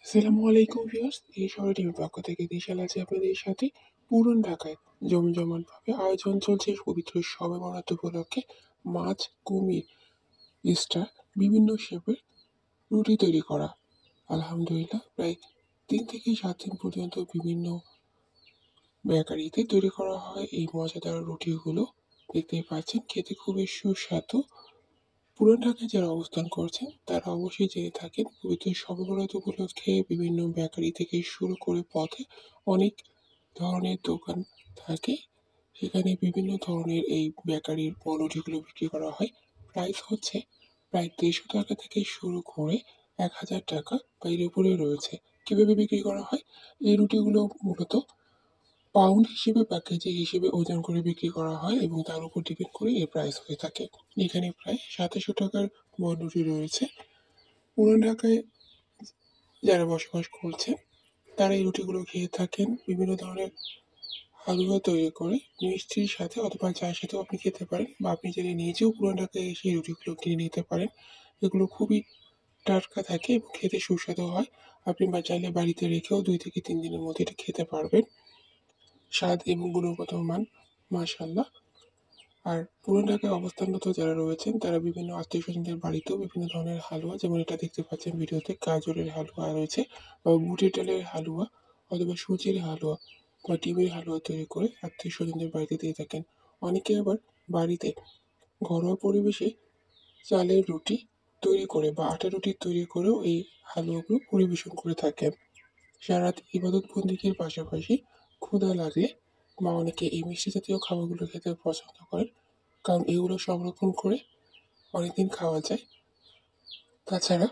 আসসালামু আলাইকুম ভিউয়ার্স, এই শহর টিভির পক্ষ থেকে দিশাল আছে আপনাদের সাথে। পুরান ঢাকায় জমজমাটভাবে আয়োজন চলছে পবিত্র শবে বরাত উপলক্ষে। মাছ, কুমির, স্টার, বিভিন্ন শেপের রুটি তৈরি করা। আলহামদুলিল্লাহ, প্রায় 3 থেকে 7 দিন পর্যন্ত বিভিন্ন বেকারিতে তৈরি করা হয় এই মজাদার রুটিগুলো। দেখতেই পাচ্ছেন, খেতে খুবই সুস্বাদু। পুরান ঢাকায় যারা অবস্থান করছেন তারা অবশ্যই জেনে থাকেন, পবিত্র শবে বরাত উপলক্ষে বিভিন্ন বেকারি থেকে শুরু করে পথে অনেক ধরনের দোকান থাকে। সেখানে বিভিন্ন ধরনের এই বেকারির পণ্যটিগুলো বিক্রি করা হয়। প্রাইস হচ্ছে প্রায় 150 টাকা থেকে শুরু করে 1000 টাকা বা এর উপরে রয়েছে। কিভাবে বিক্রি করা হয়? এই রুটিগুলো মূলত পাউন্ড হিসেবে বা কেজি হিসেবে ওজন করে বিক্রি করা হয় এবং তার উপর ডিপেন্ড করে এর প্রাইস হয়ে থাকে। এখানে প্রায় 2700 টাকার রুটি রয়েছে। পুরান ঢাকায় যারা বসবাস করছেন তারা এই রুটিগুলো খেয়ে থাকেন। বিভিন্ন ধরনের হালুয়া তৈরি করে মিষ্টির সাথে অথবা চায়ের সাথেও আপনি খেতে পারেন, বা আপনি যদি নিজেও পুরান ঢাকায় এসে এই রুটিগুলো কিনে নিতে পারেন। এগুলো খুবই টাটকা থাকে এবং খেতে সুস্বাদু হয়। আপনি চাইলে বাড়িতে রেখেও 2 থেকে 3 দিনের মধ্যে এটা খেতে পারবেন। স্বাদ এবং গুণগত মান মাশাআল্লাহ। আর পুরান ঢাকায় অবস্থানরত যারা রয়েছেন তারা বিভিন্ন আত্মীয়-স্বজনদের বাড়িতেও বিভিন্ন ধরনের হালুয়া, যেমন এটা দেখতে পাচ্ছেন ভিডিওতে, গাজরের হালুয়া রয়েছে, বা বুটের ডালের হালুয়া অথবা সুজির হালুয়া বা ডিমের হালুয়া তৈরি করে আত্মীয়-স্বজনদের বাড়িতে দিয়ে থাকেন। অনেকে আবার বাড়িতে ঘরোয়া পরিবেশে চালের রুটি তৈরি করে বা আটার রুটি তৈরি করেও এই হালুয়াগুলো পরিবেশন করে থাকেন। সারারাত ইবাদত বন্দেগীর পাশাপাশি ক্ষুধা লাগলে বা অনেকে এই মিষ্টি জাতীয় খাবারগুলো খেতে পছন্দ করেন, কারণ এগুলো সংরক্ষণ করে অনেকদিন খাওয়া যায়। তাছাড়া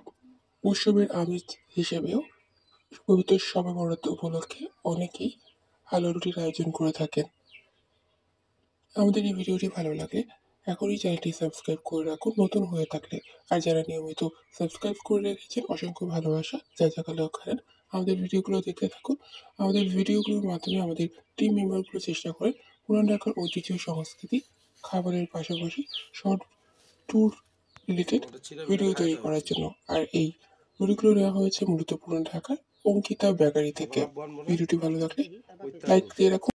উৎসবের আমেজ হিসেবেও পবিত্র শবে বরাত উপলক্ষে অনেকেই হালুয়া রুটির আয়োজন করে থাকেন। আমাদের এই ভিডিওটি ভালো লাগলে এখনই চ্যানেলটি সাবস্ক্রাইব করে রাখুন নতুন হয়ে থাকলে। আর যারা নিয়মিত সাবস্ক্রাইব করে রেখেছেন, অসংখ্য ভালোবাসা। জাযাকাল্লাহু খাইরান। আমাদের ভিডিওগুলো দেখতে থাকুন। আমাদের ভিডিওগুলোর মাধ্যমে আমাদের টিম মেম্বারগুলো চেষ্টা করেন পুরান ঢাকার ঐতিহ্য, সংস্কৃতি, খাবারের পাশাপাশি শর্ট ট্যুর রিলেটেড ভিডিও তৈরি করার জন্য। আর এই ভিডিওগুলো নেওয়া হয়েছে মূলত পুরান ঢাকার অঙ্কিতা বেকারি থেকে। ভিডিওটি ভালো লাগলে লাইক দিয়ে রাখুন।